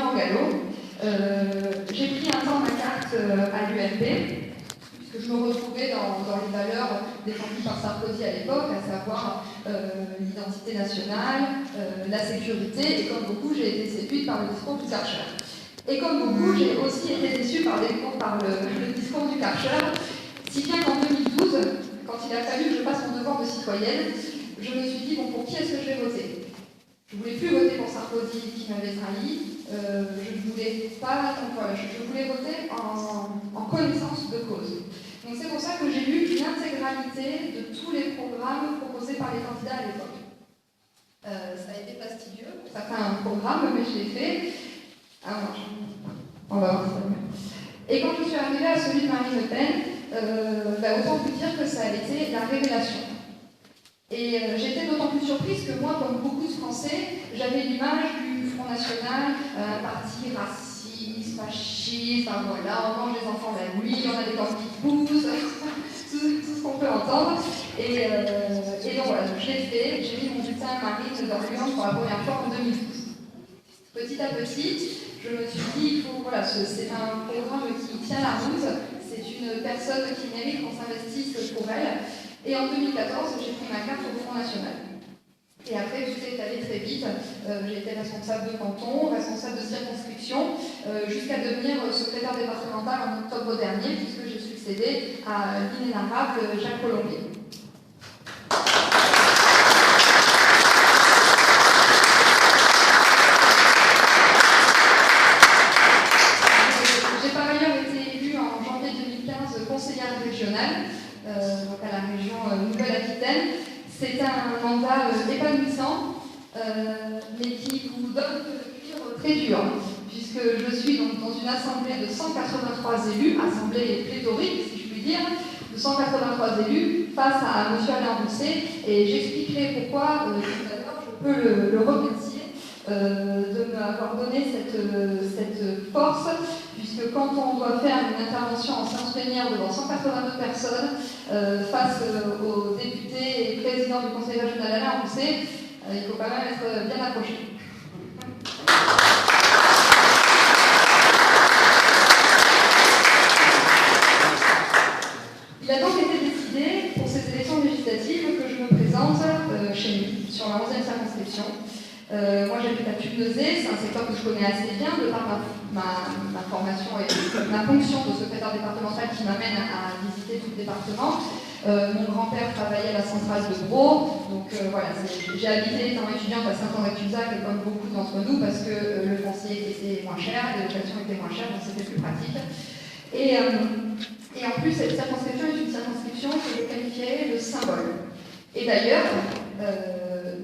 Florian Gallo. J'ai pris un temps ma carte à l'UMP, puisque je me retrouvais dans les valeurs défendues par Sarkozy à l'époque, à savoir l'identité nationale, la sécurité, et comme beaucoup, j'ai été séduite par le discours du Karcher. Et comme beaucoup, j'ai aussi été déçue par le discours du Karcher, si bien qu'en 2012, quand il a fallu que je fasse mon devoir de citoyenne, je me suis dit, bon, pour qui est-ce que je vais voter ? Je ne voulais plus voter pour Sarkozy qui m'avait trahi, je voulais pas, donc voilà, je voulais voter en connaissance de cause. Donc c'est pour ça que j'ai lu l'intégralité de tous les programmes proposés par les candidats à l'époque. Ça a été fastidieux, ça fait un programme, mais je l'ai fait. Ah non, on va voir ça. Et quand je suis arrivée à celui de Marine Le Pen, autant vous dire que ça a été la révélation. Et j'étais d'autant plus surprise que moi, comme beaucoup de Français, j'avais l'image du Front National, un parti raciste, fasciste, enfin voilà, on mange les enfants la nuit, on a des corps qui poussent, tout ce qu'on peut entendre. Et donc voilà, je l'ai fait, j'ai mis mon bulletin Marine dans l'Union pour la première fois en 2012. Petit à petit, je me suis dit, voilà, c'est un programme qui tient la route, c'est une personne qui mérite qu'on s'investisse pour elle. Et en 2014, j'ai pris ma carte au Front National. Et après, tout est allé très vite. J'ai été responsable de canton, responsable de circonscription, jusqu'à devenir secrétaire départemental en octobre dernier, puisque j'ai succédé à l'inénarrable Jacques Colombier. J'ai par ailleurs été élue en janvier 2015 conseillère régionale. Donc à la région Nouvelle-Aquitaine. C'est un mandat épanouissant, mais qui vous donne le cuir très dur, puisque je suis donc dans une assemblée de 183 élus, assemblée pléthorique, si je puis dire, de 183 élus, face à M. Alain Rousset, et j'expliquerai pourquoi, tout à l'heure, je peux le remercier de m'avoir donné cette force, puisque quand on doit faire une intervention en séance plénière devant 182 personnes, face aux députés et présidents du Conseil régional Alain Rousset, il faut quand même être bien accroché. Il a donc été décidé pour ces élections législatives que je me présente chez nous, sur la 11e circonscription. Moi j'habite à Tubnezé, c'est un secteur que je connais assez bien de par ma formation et ma fonction de secrétaire départemental qui m'amène à visiter tout le département. Mon grand-père travaillait à la centrale de Bro, donc voilà, j'ai habité étant étudiante à Saint-André-Cubzac comme beaucoup d'entre nous parce que le foncier était moins cher, les locations étaient moins chères, donc c'était plus pratique. Et en plus, cette circonscription est une circonscription que je qualifiais de symbole. Et d'ailleurs,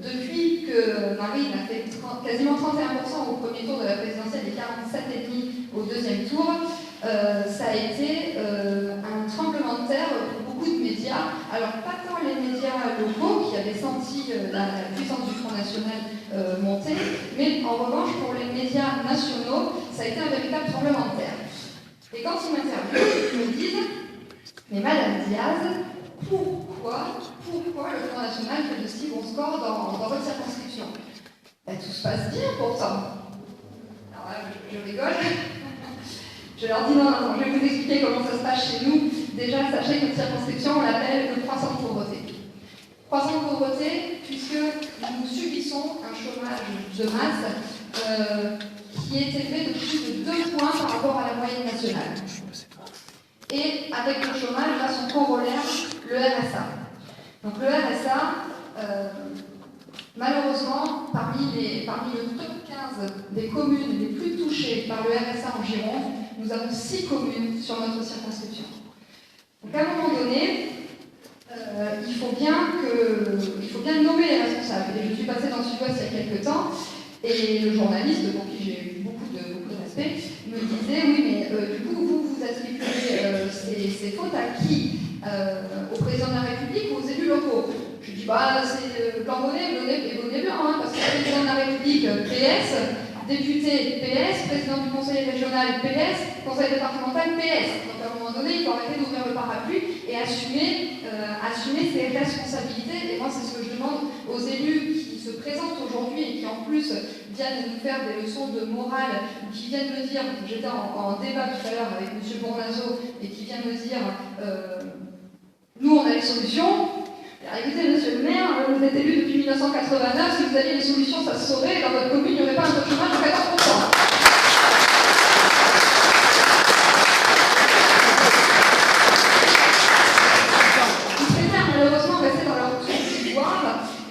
depuis que Marine a fait quasiment 31% au premier tour de la présidentielle et 47,5% au deuxième tour, ça a été un tremblement de terre pour beaucoup de médias. Alors, pas tant les médias locaux qui avaient senti la puissance du Front National monter, mais en revanche, pour les médias nationaux, ça a été un véritable tremblement de terre. Et quand ils m'interviewent, ils me disent « Mais Madame Diaz, pourquoi le Front National fait de si bons scores dans votre circonscription ?» Tout se passe bien pourtant. Alors là, je rigole. Je leur dis non, je vais vous expliquer comment ça se passe chez nous. Déjà, sachez que notre circonscription, on l'appelle le croissant de pauvreté. Croissant de pauvreté, puisque nous subissons un chômage de masse qui est élevé de plus de 2 points par rapport à la moyenne nationale. Et avec le chômage, là, son corollaire, le RSA. Donc le RSA, malheureusement, parmi le top 15 des communes les plus touchées par le RSA en Gironde, nous avons 6 communes sur notre circonscription. Donc à un moment donné, il faut bien nommer les responsables. Et je suis passée dans le Sud-Ouest il y a quelques temps, et le journaliste, pour qui j'ai eu beaucoup de respect, me disait « Oui, mais du coup, vous attribuez ces fautes à qui au président de la République ou aux élus locaux ?» Je dis « Bah, c'est blanc bonnet et bonnet blanc, hein, parce que le président de la République, PS, député PS, président du conseil régional PS, conseil départemental PS. Donc à un moment donné, il faut arrêter d'ouvrir le parapluie et assumer ses responsabilités. Et moi, c'est ce que je demande aux élus qui se présentent aujourd'hui et qui en plus viennent nous faire des leçons de morale, qui viennent me dire, j'étais en débat tout à l'heure avec M. Bournazo, et qui viennent me dire nous on a les solutions. Alors, écoutez, monsieur le maire, vous êtes élu depuis 1989, si vous aviez les solutions, ça se saurait, et dans votre commune, il n'y aurait pas un taux de chômage de 14%.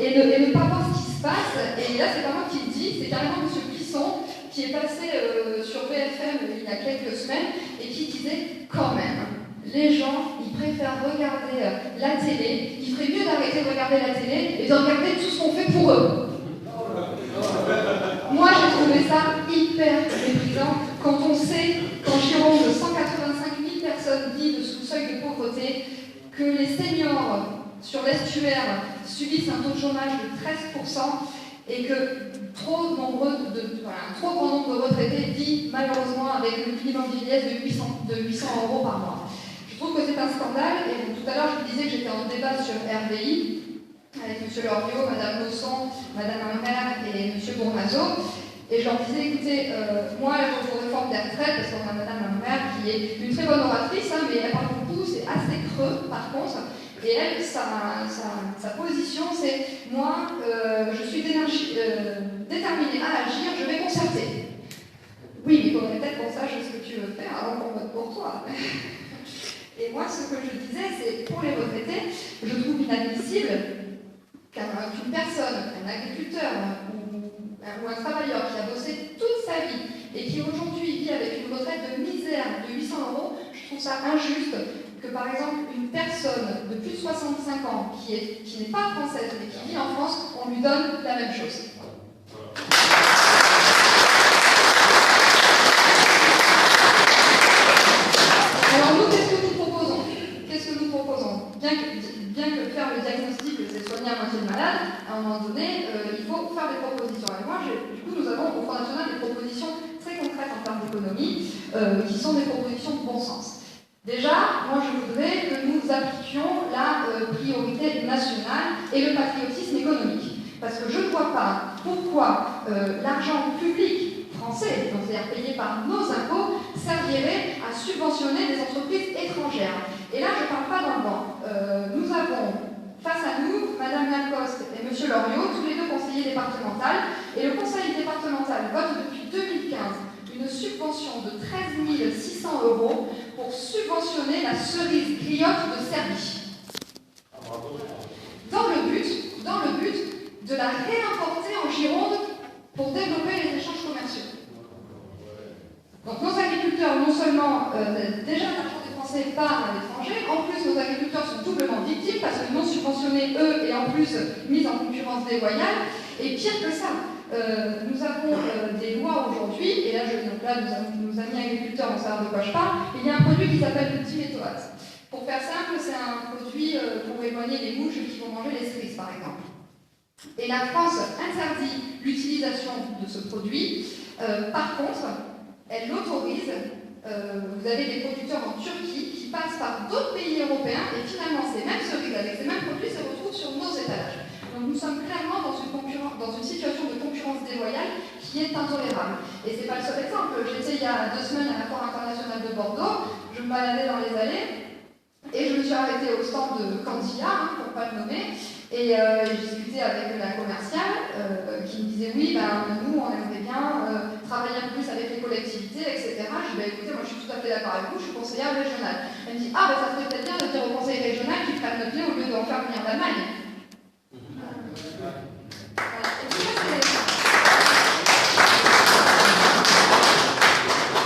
Et ne pas voir ce qui se passe. Et là, c'est pas moi qui le dis, c'est carrément M. Plisson qui est passé sur BFM il y a quelques semaines et qui disait quand même, les gens, ils préfèrent regarder la télé, il ferait mieux d'arrêter de regarder la télé et de regarder tout ce qu'on fait pour eux. Moi, j'ai trouvé ça hyper méprisant quand on sait qu'en Gironde, 185 000 personnes vivent sous le seuil de pauvreté, que les seniors sur l'estuaire subissent un taux de chômage de 13% et que trop grand nombre de retraités vivent malheureusement avec le minimum vieillesse de 800 € par mois. Je trouve que c'est un scandale et tout à l'heure je vous disais que j'étais en débat sur RVI avec M. Loriot, Mme Lausson, Mme Ammer et M. Bournazo. Et je leur disais, écoutez, moi, je vous réforme des retraites, parce qu'on a Mme Ammer qui est une très bonne oratrice, hein, mais elle parle beaucoup, c'est assez creux par contre. Et elle, sa position, c'est moi, je suis déterminée à agir, je vais concerter. Oui, mais il faudrait peut-être qu'on sache ce que tu veux faire avant qu'on vote pour toi. Et moi, ce que je disais, c'est pour les retraités, je trouve inadmissible qu'une personne, un agriculteur ou un travailleur qui a bossé toute sa vie et qui aujourd'hui vit avec une retraite de misère de 800 €, je trouve ça injuste que par exemple une personne de plus de 65 ans qui n'est pas française mais qui vit en France, on lui donne la même chose. Alors nous, qu'est-ce que nous proposons? Bien que faire le diagnostic, c'est soigner à moitié le malade, à un moment donné, il faut faire des propositions. Et moi, du coup, nous avons au Front National des propositions très concrètes en termes d'économie, qui sont des propositions de bon sens. Déjà, moi je voudrais que nous appliquions la priorité nationale et le patriotisme économique. Parce que je ne vois pas pourquoi l'argent public français, donc c'est-à-dire payé par nos impôts, servirait à subventionner des entreprises étrangères. Et là, je ne parle pas dans le vent. Nous avons face à nous Mme Lacoste et M. Loriot, tous les deux conseillers départementaux, et le conseil départemental vote depuis 2015 une subvention de 13 600 € pour subventionner la cerise griotte de Serbie. Dans le but de la réimporter en Gironde pour développer les échanges commerciaux. Donc nos agriculteurs, non seulement déjà l'argent des Français part à l'étranger, en plus nos agriculteurs sont doublement victimes parce que non subventionnés eux et en plus mis en concurrence déloyale. Et pire que ça, nous avons des lois aujourd'hui, et là, nos amis agriculteurs vont savoir de quoi je parle, il y a un produit qui s'appelle le diméthoate. Pour faire simple, c'est un produit pour éloigner les mouches qui vont manger les cerises, par exemple. Et la France interdit l'utilisation de ce produit. Par contre, elle l'autorise. Vous avez des producteurs en Turquie qui passent par d'autres pays européens et finalement, ces mêmes cerises avec ces mêmes produits se retrouvent sur nos étalages. Donc nous sommes clairement dans une situation de concurrence déloyale qui est intolérable. Et ce n'est pas le seul exemple. J'étais il y a 2 semaines à la Foire internationale de Bordeaux, je me baladais dans les allées et je me suis arrêtée au stand de Candilla, pour ne pas le nommer, et j'ai discuté avec la commerciale qui me disait oui, nous on aimerait bien travailler un peu plus avec les collectivités, etc. Je lui ai dit écoutez, moi je suis tout à fait d'accord avec vous, je suis conseillère régionale. Elle me dit ça serait peut-être bien de dire au conseil régional qu'ils prennent notre pied au lieu d'en faire venir d'Allemagne.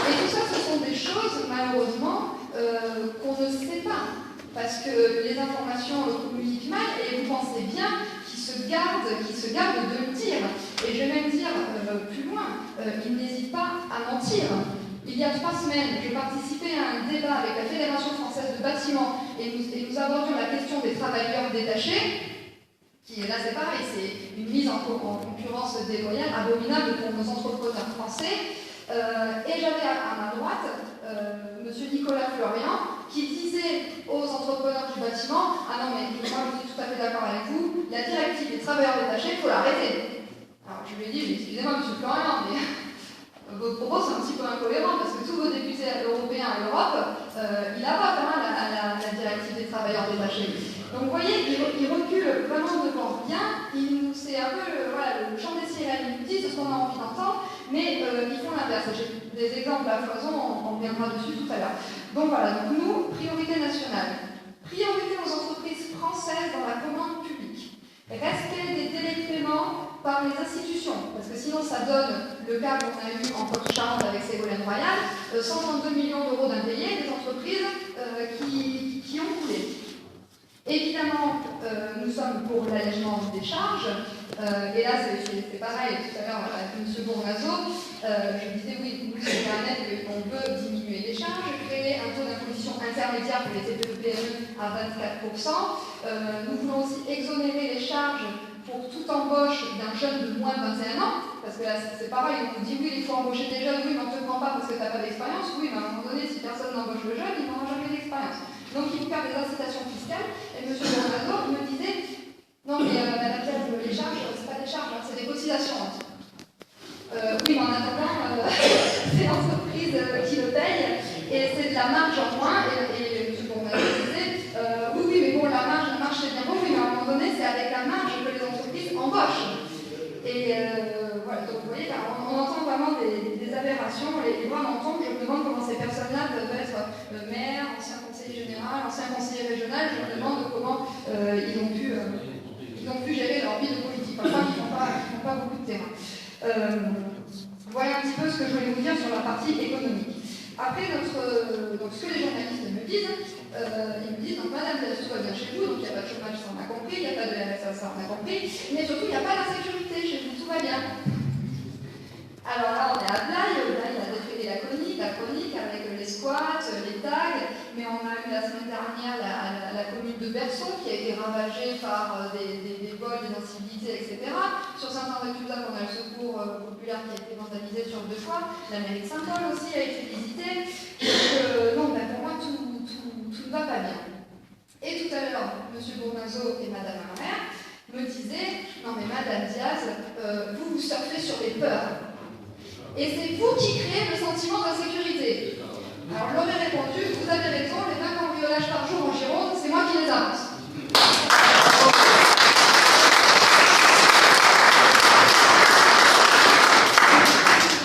Et tout ça, ce sont des choses, malheureusement, qu'on ne sait pas. Parce que les informations communiquent mal et vous pensez bien qu'ils se gardent de le dire. Et je vais même dire plus loin, ils n'hésitent pas à mentir. Il y a 3 semaines, je participais à un débat avec la Fédération française de bâtiment et nous abordions la question des travailleurs détachés. Qui, là, c'est pareil, c'est une mise en concurrence déloyale, abominable pour nos entrepreneurs français. Et j'avais à ma droite M. Nicolas Florian qui disait disait aux entrepreneurs du bâtiment, ah non mais moi je suis tout à fait d'accord avec vous, la directive des travailleurs détachés, il faut l'arrêter. Alors je lui ai dit, excusez-moi monsieur le Florian, mais vos propos sont un petit peu incohérents parce que tous vos députés européens à l'Europe, ils abattent la directive des travailleurs détachés. Donc vous voyez, ils reculent vraiment devant rien, c'est un peu le champ des sirènes, ils nous disent ce qu'on a envie d'entendre, mais ils font l'inverse. J'ai des exemples à foison, on reviendra dessus tout à l'heure. Donc voilà, donc nous, priorité nationale. Priorité aux entreprises françaises dans la commande publique. Respect des délais de paiement par les institutions, parce que sinon ça donne le cas qu'on a eu en Poitou-Charentes avec Ségolène Royal, 132 millions d'euros d'impayés, des entreprises qui ont coulé. Évidemment, nous sommes pour l'allègement des charges, et là c'est pareil, tout à l'heure avec M. Bournazo, je disais oui, nous c'est net qu'on veut diminuer les charges, créer un taux d'imposition intermédiaire pour les TPE-PME à 24%. Nous voulons aussi exonérer les charges pour toute embauche d'un jeune de moins de 21 ans, parce que là c'est pareil, on nous dit oui, il faut embaucher des jeunes, oui, mais on ne te prend pas parce que tu n'as pas d'expérience, oui, mais à un moment donné, si personne n'embauche le jeune, il n'aura jamais d'expérience. Donc il faut faire des incitations fiscales, et M. Bournazo me disait, non mais Madame Diaz, les charges, c'est pas des charges, c'est des cotisations. Oui, mais en attendant, c'est l'entreprise qui le paye, et c'est de la marge en moins, et M. Bournazo disait, oui, mais bon, la marge c'est bien beau, oui, mais à un moment donné, c'est avec la marge que les entreprises embauchent. Et voilà, donc vous voyez, là, on entend vraiment des aberrations, les voix m'entendent, je me demande comment ces personnes-là peuvent être maire, ancien conseiller général, ancien conseiller régional, je me demande comment ils ont pu gérer leur vie de politique. Enfin, ils ne font pas beaucoup de terrain. Voilà un petit peu ce que je voulais vous dire sur la partie économique. Après, donc, ce que les journalistes me disent, ils me disent, donc Madame Diaz, tout va bien chez vous, donc il n'y a pas de chômage, ça on a compris, il n'y a pas de RSA, ça on a compris, mais surtout il n'y a pas d'insécurité chez vous, tout va bien. Alors là, on est à Blaye, Blaye a défait la chronique avec les squats, les tags, mais on a eu la semaine dernière la commune de Berceau qui a été ravagée par des vols, des incivilités, etc. Sur Saint-André-du-Lac, on a le secours populaire qui a été vandalisé sur 2 fois, la mairie de Saint-Paul aussi a été visitée. Donc, non, pour moi, tout ne va pas bien. Et tout à l'heure, M. Bournazo et Mme Hammer me disaient, non mais Madame Diaz, vous surfez sur les peurs. Et c'est vous qui créez le sentiment d'insécurité. Alors je leur ai répondu, vous avez raison, les 20 cambriolages par jour en Gironde, c'est moi qui les annonce.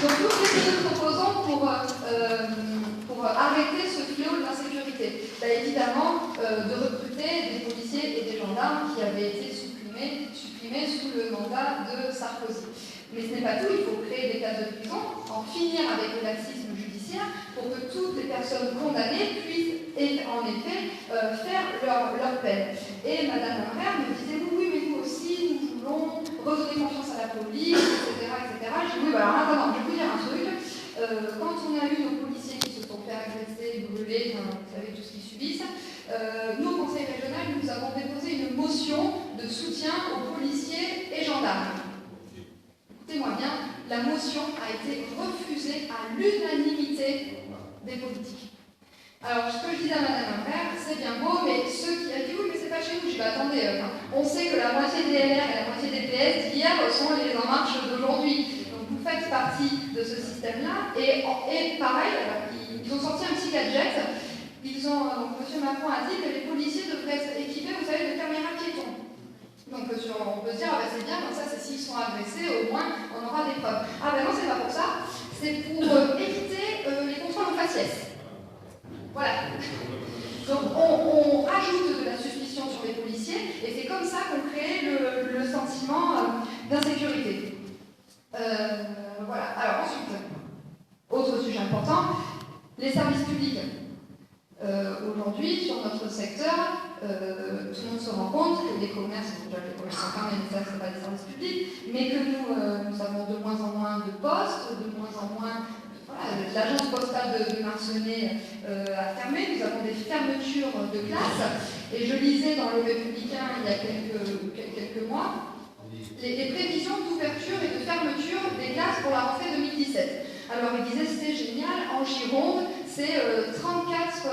Donc nous, qu'est-ce que nous proposons pour arrêter ce fléau de l'insécurité? Évidemment, de recruter des policiers et des gendarmes qui avaient été supprimés sous le mandat de Sarkozy. Mais ce n'est pas tout, il faut créer des cases de prison, en finir avec le laxisme judiciaire pour que toutes les personnes condamnées puissent en effet faire leur peine. Et Mme Hammer me disait oui, mais nous aussi, nous voulons redonner confiance à la police, etc. Je dis oui, alors attends, je vais vous dire un truc. Quand on a eu nos policiers qui se sont fait agresser, brûler, vous savez tout ce qu'ils subissent, nous, au Conseil régional, nous avons déposé une motion de soutien aux policiers et gendarmes. Écoutez-moi bien, la motion a été refusée à l'unanimité des politiques. Alors, ce que je disais à Mme Hammer, c'est bien beau, mais ceux qui ont dit oui, mais c'est pas chez nous, je dis attendez, on sait que la moitié des LR et la moitié des PS d'hier sont les En Marche d'aujourd'hui. Donc vous faites partie de ce système-là, et pareil, ils ont sorti un petit gadget. Donc M. Macron a dit que les policiers devraient être équipés, vous savez, de caméras piétons. Donc on peut se dire, ah ben c'est bien, comme ça, s'ils sont agressés, au moins on aura des preuves. Ah ben non, c'est pas pour ça, c'est pour éviter les contrôles aux faciès. Voilà. Donc on rajoute de la suspicion sur les policiers, et c'est comme ça qu'on crée le sentiment d'insécurité. Voilà. Alors ensuite, autre sujet important, les services publics. Aujourd'hui, sur notre secteur, tout le monde se rend compte que les commerces, déjà les commerces sont fermés, mais ça, ce n'est pas des services publics, mais que nous avons de moins en moins de postes, de moins en moins. Voilà, l'agence postale de Marcenay a fermé, nous avons des fermetures de classes, et je lisais dans le Républicain il y a quelques mois les prévisions d'ouverture et de fermeture des classes pour la rentrée 2017. Alors il disait c'est génial, en Gironde, c'est 34,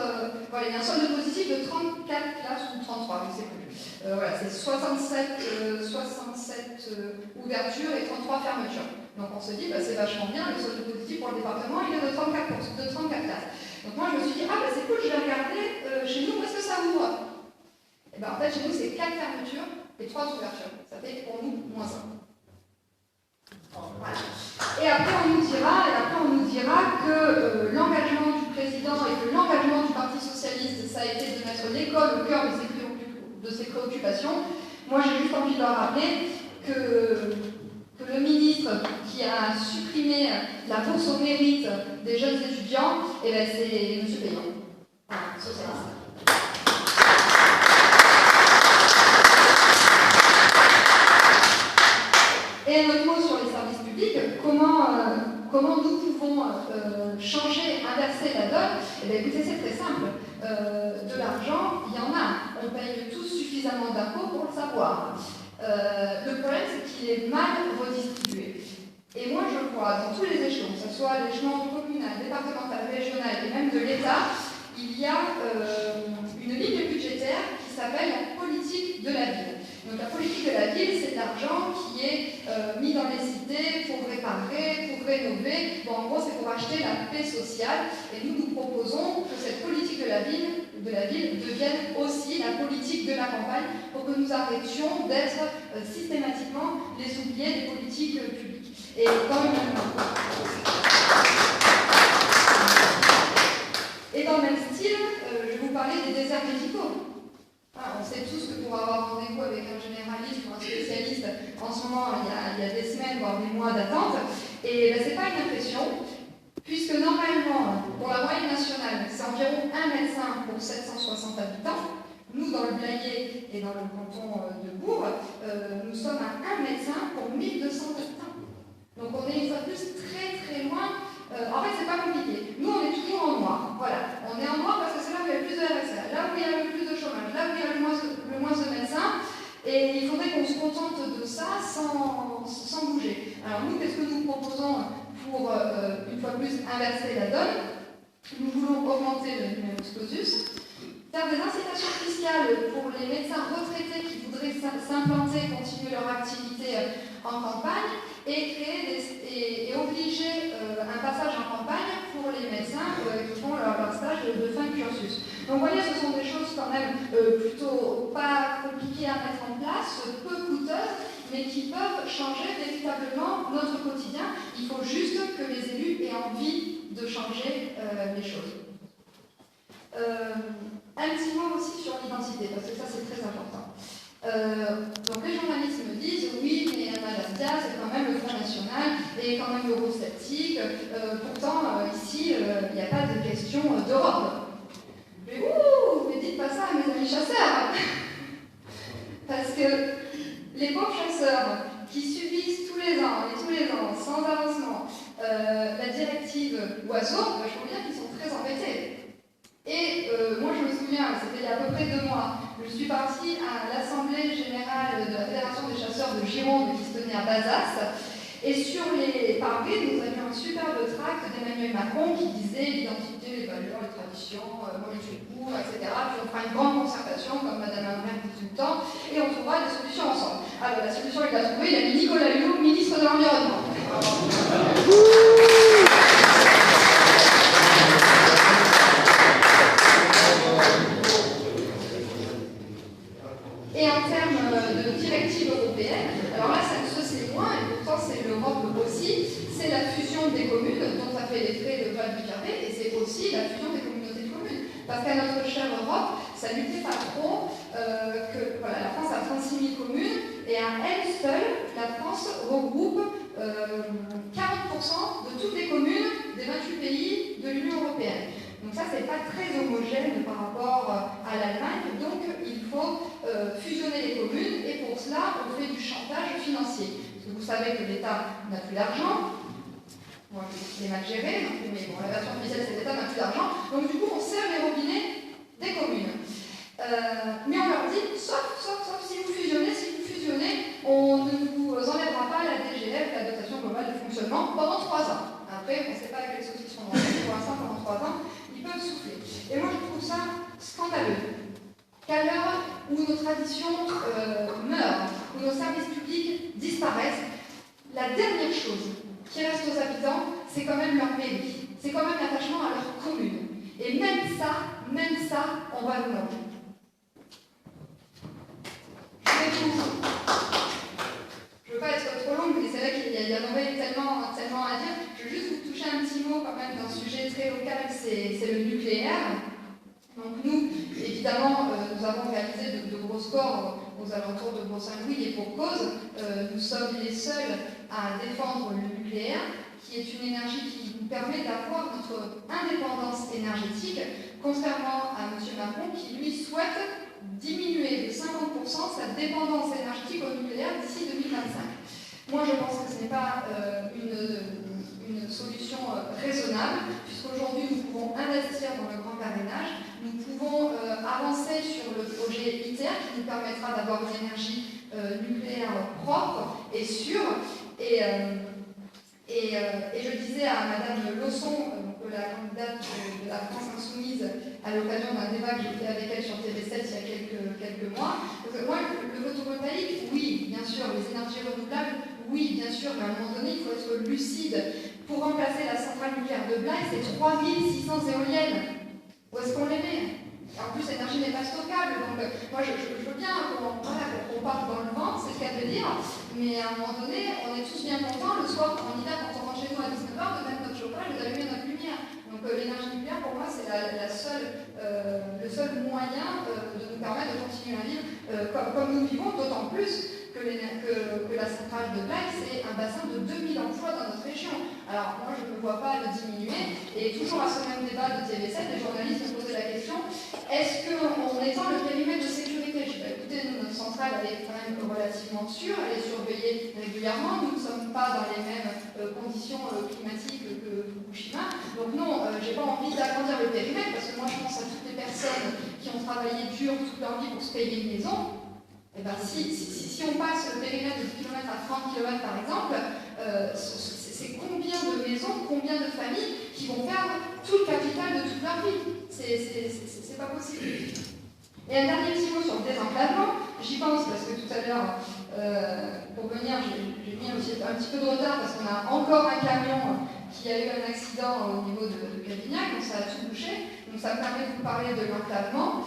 voilà, il y a un solde positif de 34 classes ou 33, je ne sais plus. Voilà, c'est 67 ouvertures et 33 fermetures. Donc on se dit, bah, c'est vachement bien, le solde positif pour le département, il est de 34 classes. Donc moi je me suis dit, ah bah c'est cool, je vais regarder chez nous où est-ce que ça ouvre. Et ben en fait chez nous c'est 4 fermetures et 3 ouvertures. Ça fait pour nous -1. Voilà. Et après on nous dira que l'engagement du président et que l'engagement du Parti Socialiste, ça a été de mettre l'école au cœur de ses préoccupations. Moi j'ai juste envie de leur rappeler que le ministre qui a supprimé la bourse au mérite des jeunes étudiants, eh ben c'est M. Payan, socialiste. Et un autre mot sur les services publics, comment nous pouvons changer, inverser la donne? Eh bien, écoutez, c'est très simple. De l'argent, il y en a. On paye tous suffisamment d'impôts pour le savoir. Le problème, c'est qu'il est mal redistribué. Et moi, je crois, dans tous les échelons, que ce soit l'échelon communal, départemental, régional et même de l'État, il y a une ligne budgétaire qui s'appelle la politique de la ville. Donc la politique de la ville, c'est de l'argent qui est mis dans les cités pour réparer, pour rénover. Bon, en gros, c'est pour acheter la paix sociale. Et nous proposons que cette politique de la ville devienne aussi la politique de la campagne pour que nous arrêtions d'être systématiquement les oubliés des politiques publiques. Et dans le même style, je vais vous parler des déserts médicaux. On sait tous que pour avoir rendez-vous avec un généraliste ou un spécialiste, en ce moment, il y a des semaines, voire des mois d'attente. Et ce n'est pas une impression, puisque normalement, pour la moyenne nationale, c'est environ un médecin pour 760 habitants. Nous, dans le Blayais et dans le canton de Bourg, nous sommes à un médecin pour 1200 habitants. Donc on est une fois de plus très très loin. En fait, c'est pas compliqué. Nous, on est toujours en noir. Voilà. On est en noir parce que c'est là où il y a le plus de RSA, là où il y a le plus de chômage, là où il y a le moins de médecins. Et il faudrait qu'on se contente de ça sans bouger. Alors nous, qu'est-ce que nous proposons pour, une fois de plus, inverser la donne? Nous voulons augmenter le numerus clausus, faire des incitations fiscales pour les médecins retraités qui voudraient s'implanter, continuer leur activité en campagne, et obliger un passage en campagne pour les médecins qui font leur stage de fin de cursus. Donc vous voyez, ce sont des choses quand même plutôt pas compliquées à mettre en place, peu coûteuses, mais qui peuvent changer véritablement notre quotidien. Il faut juste que les élus aient envie de changer les choses. Un petit mot aussi sur l'identité, parce que ça c'est très important. Donc les journalistes me disent oui, mais Malastia c'est quand même le Front National et quand même eurosceptique. Pourtant ici il n'y a pas de question d'Europe. Mais dites pas ça à mes amis chasseurs. Parce que les pauvres chasseurs qui subissent tous les ans, sans avancement, la directive oiseau, je vois bien qu'ils sont très embêtés. Et moi je me souviens, c'était il y a à peu près 2 mois, je suis partie à l'Assemblée Générale de la Fédération des Chasseurs de Gironde qui se tenait à Bazas. Et sur les parvis, nous avions un superbe tract d'Emmanuel Macron qui disait l'identité, les valeurs, les traditions, moi je suis pour, etc. Puis on fera une grande concertation, comme Madame Ambrère dit tout le temps, et on trouvera des solutions ensemble. Alors la solution, il l'a trouvée, il a mis Nicolas Hulot, ministre de l'Environnement. Et en termes de directive européenne, alors là, ça se sait moins, et pourtant c'est l'Europe aussi, c'est la fusion des communes, dont ça fait les frais de Val du Carré, et c'est aussi la fusion des communautés de communes. Parce qu'à notre chère Europe, ça ne lui plaît pas trop que voilà, la France a 36 000 communes, et à elle seule, la France regroupe 40% de toutes les communes des 28 pays de l'Union européenne. Donc ça, c'est pas très homogène par rapport à l'Allemagne, donc il faut fusionner les communes, et pour cela, on fait du chantage financier. Parce que vous savez que l'État n'a plus d'argent, bon, c'est mal géré, mais bon, la version officielle, c'est que l'État n'a plus d'argent, donc du coup, on serre les robinets des communes. Mais on leur dit, sauf si vous fusionnez, on ne vous enlèvera pas la DGF, la dotation globale de fonctionnement, pendant 3 ans. Après, on ne sait pas quelles saucisses sont dans pour l'instant, pendant 3 ans, il ils peuvent souffler. Et moi, je trouve ça scandaleux qu'à l'heure où nos traditions meurent, où nos services publics disparaissent, la dernière chose qui reste aux habitants, c'est quand même leur mairie, c'est quand même l'attachement à leur commune. Et même ça, on va le nommer. Je ne veux pas être trop longue, mais c'est vrai qu'il y aurait tellement à dire. Je veux juste vous toucher un petit mot quand même d'un sujet très local, c'est le nucléaire. Donc nous, évidemment, nous avons réalisé de gros scores aux alentours de Bourg-Saint-Louis et pour cause. Nous sommes les seuls à défendre le nucléaire, qui est une énergie qui nous permet d'avoir notre indépendance énergétique, contrairement à M. Macron, qui lui souhaite diminuer de 50% sa dépendance énergétique au nucléaire d'ici 2025. Moi, je pense que ce n'est pas une solution raisonnable, puisqu'aujourd'hui, nous pouvons investir dans le grand carénage, nous pouvons avancer sur le projet ITER, qui nous permettra d'avoir une énergie nucléaire propre et sûre. Et je disais à Madame Lausson, la candidate de la France Insoumise, à l'occasion d'un débat que j'ai fait avec elle sur TV7 il y a quelques mois, que moi, le photovoltaïque, oui, bien sûr, les énergies renouvelables, oui, bien sûr, mais à un moment donné, il faut être lucide. Pour remplacer la centrale nucléaire de Blaye, c'est 3600 éoliennes. Où est-ce qu'on les met? En plus, l'énergie n'est pas stockable, donc moi je veux bien qu'on parte dans le vent, c'est le cas de dire, mais à un moment donné, on est tous bien contents le soir, en hiver, quand on rentre chez nous à 19h, de mettre notre chauffage et d'allumer notre lumière. Donc l'énergie nucléaire, pour moi, c'est le seul moyen de nous permettre de continuer à vivre comme nous vivons, d'autant plus que la centrale de Blaye, c'est un bassin de 2000 emplois dans notre région. Alors moi, je ne vois pas le diminuer, et toujours à ce même débat de TV7, les journalistes me posaient la question, est-ce qu'on étend le périmètre de sécurité? Je dis, écoutez, notre centrale, elle est quand même relativement sûre, elle est surveillée régulièrement, nous ne sommes pas dans les mêmes conditions climatiques que Fukushima, donc non, j'ai pas envie d'agrandir le périmètre, parce que moi, je pense à toutes les personnes qui ont travaillé dur toute leur vie pour se payer une maison. Eh ben, si on passe le périmètre de 10 km à 30 km par exemple, c'est combien de maisons, combien de familles qui vont perdre tout le capital de toute leur vie? C'est pas possible. Et un dernier petit mot sur le désenclavement, j'y pense parce que tout à l'heure, pour venir, j'ai mis aussi un petit peu de retard parce qu'on a encore un camion qui a eu un accident au niveau de Cavignac, donc ça a tout bouché, donc ça me permet de vous parler de l'enclavement.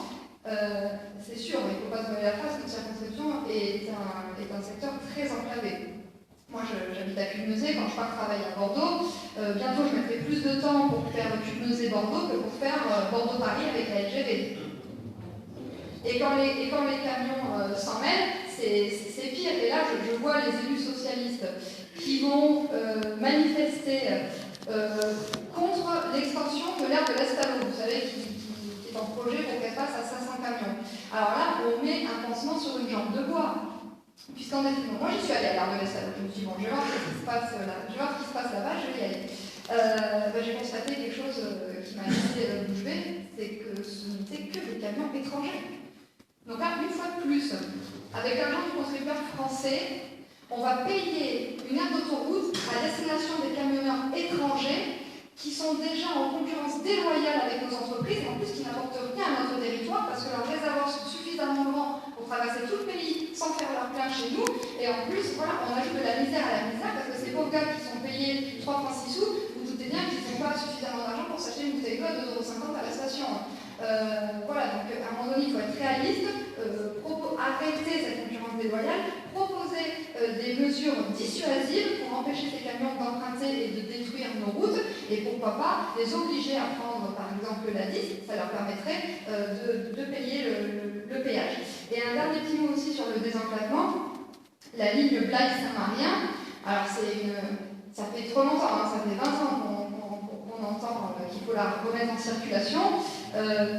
C'est sûr, il ne faut pas se voiler la face, notre circonscription est un secteur très enclavé. Moi, j'habite à Cubnezé, quand je pars travailler à Bordeaux, bientôt je mettrai plus de temps pour faire Cubnezé-Bordeaux que pour faire Bordeaux-Paris avec la LGV. Et quand les camions s'en mêlent, c'est pire. Et là, je vois les élus socialistes qui vont manifester contre l'extension de l'aire de l'Estalo, vous savez, qui est en projet pour qu'elle passe à 500 camions. Alors là, on met un pansement sur une jambe de bois. Puisqu'en effet, moi j'y suis allée à l'aire de l'Estalo, je me suis dit, bon, je vais voir ce qui se passe là-bas, je vais y aller. J'ai constaté quelque chose qui m'a laissé bouche bée, c'est que ce n'était que des camions étrangers. Donc là, une fois de plus, avec l'argent du contribuable français, on va payer une aire d'autoroute à destination des camionneurs étrangers qui sont déjà en concurrence déloyale avec nos entreprises et en plus qui n'apportent rien à notre territoire parce que leurs réservoirs sont suffisamment grands pour traverser tout le pays sans faire leur plein chez nous. Et en plus, voilà, on ajoute de la misère à la misère parce que ces pauvres gars qui sont payés 3 francs 6 sous, vous doutez bien qu'ils n'ont pas suffisamment d'argent pour s'acheter une bouteille d'eau à 2,50 € à la station. Voilà, donc à un moment donné, il faut être réaliste, arrêter cette concurrence déloyale, proposer des mesures dissuasives pour empêcher ces camions d'emprunter et de détruire nos routes, et pourquoi pas les obliger à prendre par exemple la 10, ça leur permettrait de payer le péage. Et un dernier petit mot aussi sur le désenclavement, la ligne Blaye-Saint-Marien, alors ça fait trop longtemps, hein, ça fait 20 ans qu'on entend qu'il faut la remettre en circulation.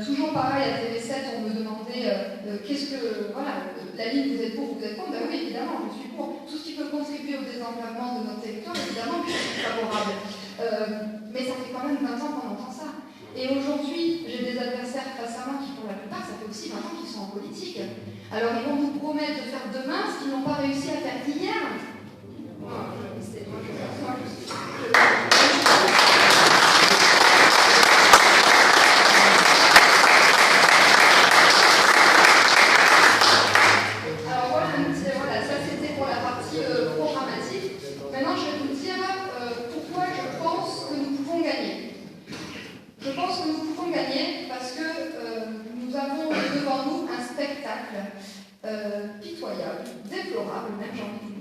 Toujours pareil, à TV7, on me demandait voilà, la ligne, vous êtes pour, vous êtes contre? Ben oui, évidemment, je suis pour. Tout ce qui peut contribuer au désenclavement de notre territoire, évidemment, je suis favorable. Mais ça fait quand même 20 ans qu'on entend ça. Et aujourd'hui, j'ai des adversaires face à moi qui, pour la plupart, ça fait aussi 20 ans qu'ils sont en politique. Alors, ils vont nous promettre de faire demain ce qu'ils n'ont pas réussi à faire hier.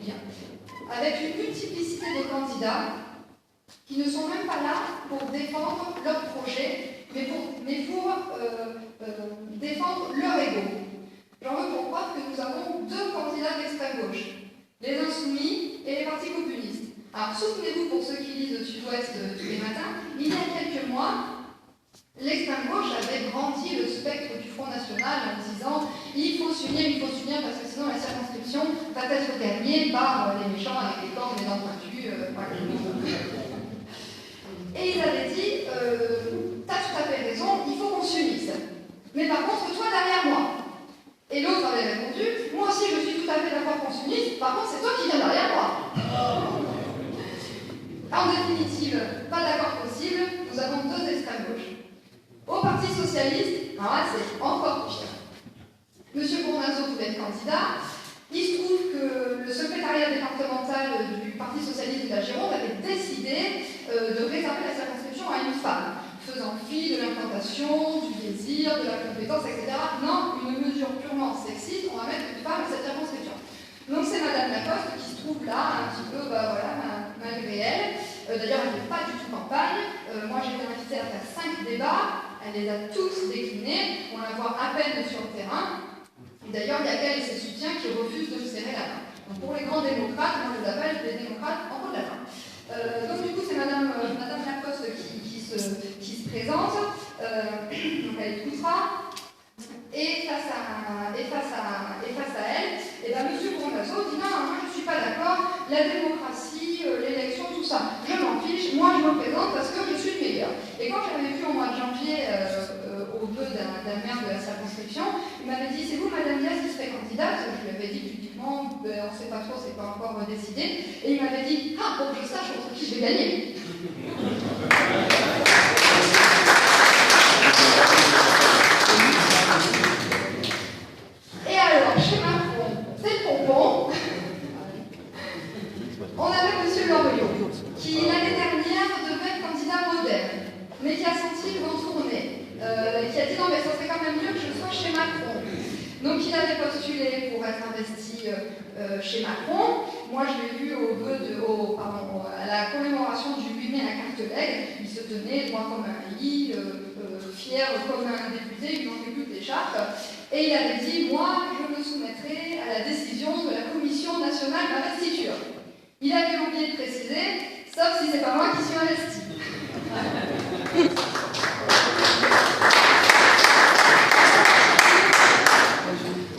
bien, avec une multiplicité de candidats qui ne sont même pas là pour défendre leur projet, mais pour défendre leur ego. J'en veux pour preuve que nous avons deux candidats d'extrême gauche, les Insoumis et les partis communistes. Alors souvenez-vous, pour ceux qui lisent le Sud-Ouest tous les matins, il y a quelques mois, l'extrême gauche avait grandi le spectre du Front National en disant il faut s'unir parce que sinon la circonscription va être gagnée par les méchants avec les cornes et les dents pointues. Et ils avaient dit t'as tout à fait raison, il faut qu'on s'unisse. Mais par contre, toi derrière moi. Et l'autre avait répondu moi aussi je suis tout à fait d'accord qu'on s'unisse, par contre c'est toi qui viens derrière moi. En définitive, pas d'accord possible, nous avons deux extrêmes gauches. Au Parti Socialiste, alors là c'est encore pire. Monsieur Bournazo voulait être candidat. Il se trouve que le secrétariat départemental du Parti Socialiste de la Gironde avait décidé de réserver la circonscription à une femme, faisant fi de l'implantation, du désir, de la compétence, etc. Non, une mesure purement sexiste, on va mettre une femme à cette circonscription. Donc c'est Madame Lacoste qui se trouve là, un petit peu, malgré elle. D'ailleurs, elle ne fait pas du tout campagne. Moi, j'ai été invitée à faire 5 débats. Elle les a tous déclinés. On la voit à peine sur le terrain. D'ailleurs, il y a qu'elle et ses soutiens qui refusent de se serrer la main. Donc, pour les grands démocrates, moi je les appelle les démocrates en haut de la main. Donc, du coup, c'est Madame Lacoste qui se présente. Donc, elle écoutera. Et face à elle, M. Bournazo dit non, moi je ne suis pas d'accord, la démocratie, l'élection, tout ça, je m'en fiche, moi je me présente parce que je suis le meilleur. Et quand j'avais vu au mois de janvier, au vœu d'un maire de la circonscription, il m'avait dit c'est vous Madame Diaz qui serez candidate. Je lui avais dit publiquement, on ne sait pas trop, c'est pas encore décidé. Et il m'avait dit ah, pour que je sache contre qui je vais gagner. Et alors, chez Macron, c'est le pompon. On avait M. Loriot, qui l'année dernière devait être candidat moderne, mais qui a senti le vent tourner, qui a dit non, mais ça serait quand même mieux que je sois chez Macron. Donc il avait postulé pour être investi chez Macron. Moi, je l'ai vu à la commémoration du 8 mai à Carteleg. Il se tenait droit comme un lit, fier comme un député, il manquait plus que l'écharpe. Et il avait dit, moi, je me soumettrai à la décision de la Commission nationale d'investiture. Il avait oublié de préciser, sauf si c'est pas moi qui suis investi.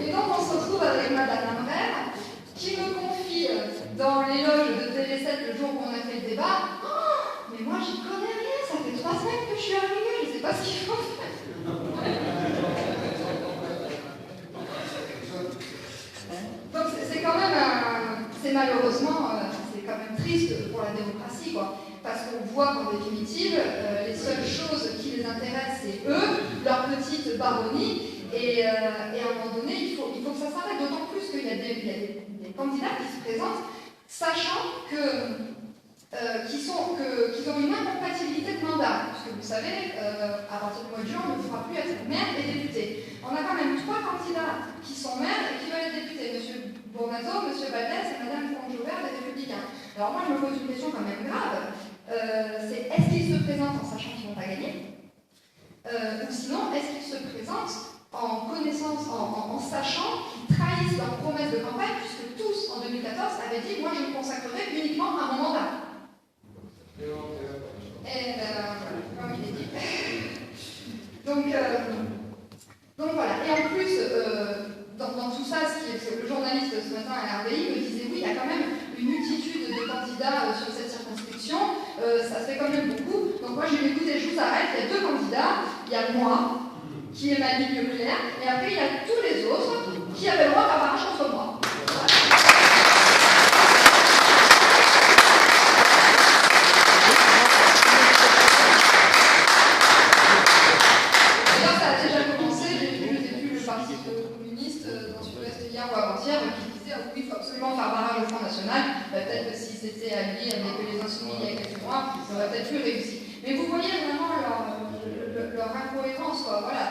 Et donc on se retrouve avec Madame Lambrère, qui me confie dans l'éloge de Télé7 le jour où on a fait le débat, oh, mais moi j'y connais rien, ça fait 3 semaines que je suis arrivée, je ne sais pas ce qu'il faut faire. Donc c'est quand même, c'est malheureusement, c'est quand même triste pour la démocratie, quoi. Parce qu'on voit qu'en définitive, les seules choses qui les intéressent, c'est eux, leur petite baronnie, et à un moment donné, il faut que ça s'arrête, d'autant plus qu'il y a des candidats qui se présentent, sachant qu'ils ont une incompatibilité de mandat. Parce que vous savez, à partir du mois de juin, on ne pourra plus être maire et député. On a quand même 3 candidats qui sont maires et qui veulent être députés. M. Bournazo, M. Valdez et Mme Conjoubert, des Républicains. Alors moi, je me pose une question quand même grave. C'est est-ce qu'ils se présentent en sachant qu'ils ne vont pas gagner ou sinon, est-ce qu'ils se présentent en connaissance, en sachant qu'ils trahissent leurs promesses de campagne, puisque tous, en 2014, avaient dit « moi, je me consacrerai uniquement à mon mandat ». Et comme il est dit. Donc voilà. Et en plus, dans tout ça, le journaliste ce matin à RBI me disait oui, il y a quand même une multitude de candidats sur cette circonscription, ça fait quand même beaucoup. Donc moi j'ai dit écoutez, je vous arrête, il y a 2 candidats, il y a moi, qui est ma ligne claire, et après il y a tous les autres qui avaient le droit d'avoir un contre moi. D'ailleurs ça a déjà commencé, j'ai vu le Parti communiste dans le Sud-Ouest hier ou avant-hier qui disait oui, il faut absolument faire barrage au Front National. Peut-être que s'ils s'étaient alliés avec les Insoumis il y a quelques mois, ça aurait peut-être plus réussi. Mais vous voyez vraiment leur incohérence, quoi. Voilà.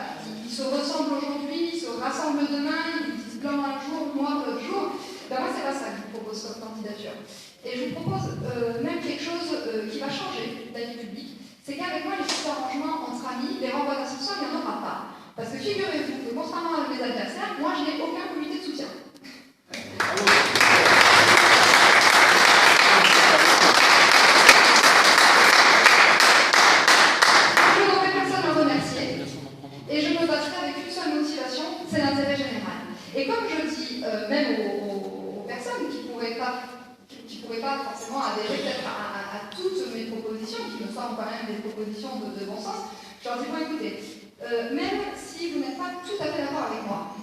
Ils se ressemblent aujourd'hui, ils se rassemblent demain, ils disent blanc un jour, noir l'autre jour. Ben moi, c'est pas ça que je propose comme propose même quelque chose qui va changer la vie publique, c'est qu'avec moi, les petits arrangements entre amis, les renvois d'ascenseur, il n'y en aura pas. Parce que figurez-vous que, contrairement à mes adversaires, moi, je n'ai aucun comité de soutien. Je n'aurai personne à remercier, et je me battrai avec une seule motivation, c'est l'intérêt général. Et comme je dis, même aux personnes qui ne pourraient pas forcément adhérer peut-être à toutes mes propositions, qui me semblent quand même des propositions de bon sens, je leur dis, bon écoutez, même si vous n'êtes pas tout à fait d'accord avec moi,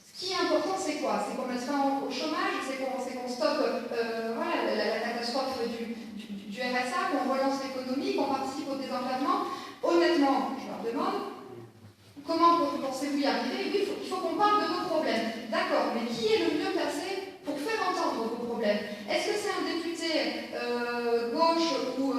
ce qui est important c'est quoi? C'est qu'on mette fin au chômage, c'est qu'on stoppe voilà, la catastrophe du RSA, qu'on relance l'économie, qu'on participe au désenclavement. Honnêtement, je leur demande, comment pensez-vous y arriver? Oui, il faut qu'on parle de nos problèmes. D'accord, mais qui est le mieux placé pour faire entendre vos problèmes? Est-ce que c'est un député gauche ou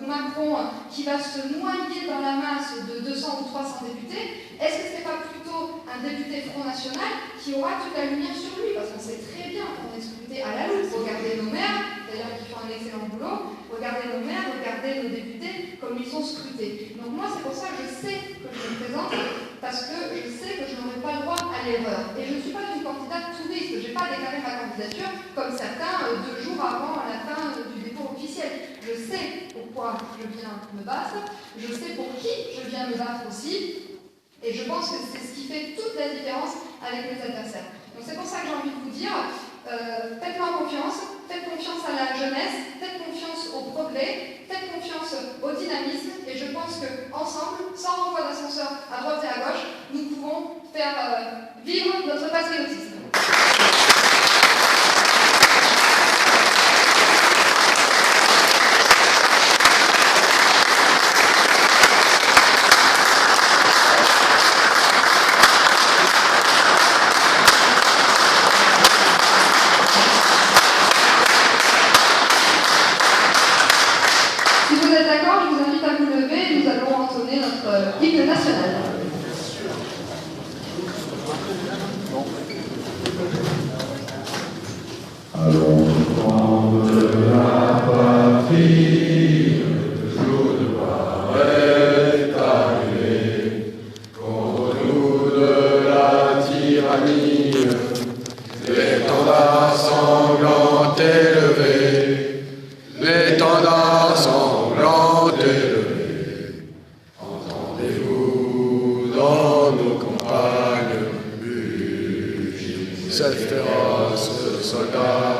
Macron qui va se noyer dans la masse de 200 ou 300 députés? Est-ce que ce n'est pas plutôt un député Front National qui aura toute la lumière sur lui? Parce qu'on sait très bien qu'on est scruté à la loupe. Regardez nos maires, d'ailleurs qui font un excellent boulot, regardez nos maires, regardez nos députés comme ils sont scrutés. Donc moi c'est pour ça que je sais que je me présente, parce que je sais que je n'aurai pas le droit à l'erreur. Et je ne suis pas une candidate touriste, je n'ai pas déclaré ma candidature comme certains 2 jours avant la fin du dépôt officiel. Je sais pourquoi je viens me battre, je sais pour qui je viens me battre aussi, et je pense que c'est ce qui fait toute la différence avec mes adversaires. Donc c'est pour ça que j'ai envie de vous dire, faites-moi confiance, faites confiance à la jeunesse, faites confiance au progrès, faites confiance au dynamisme, et je pense qu'ensemble, sans renvoi d'ascenseur à droite et à gauche, nous pouvons faire vivre notre patriotisme. Si vous êtes d'accord, je vous invite à vous lever et nous allons entonner notre hymne national. Allons prendre la patrie, le jour de gloire est arrivé. Contre nous de la tyrannie, l'étendard sanglant élevé, l'étendard sanglant élevé. Entendez-vous dans nos campagnes mugir cette féroce soldat?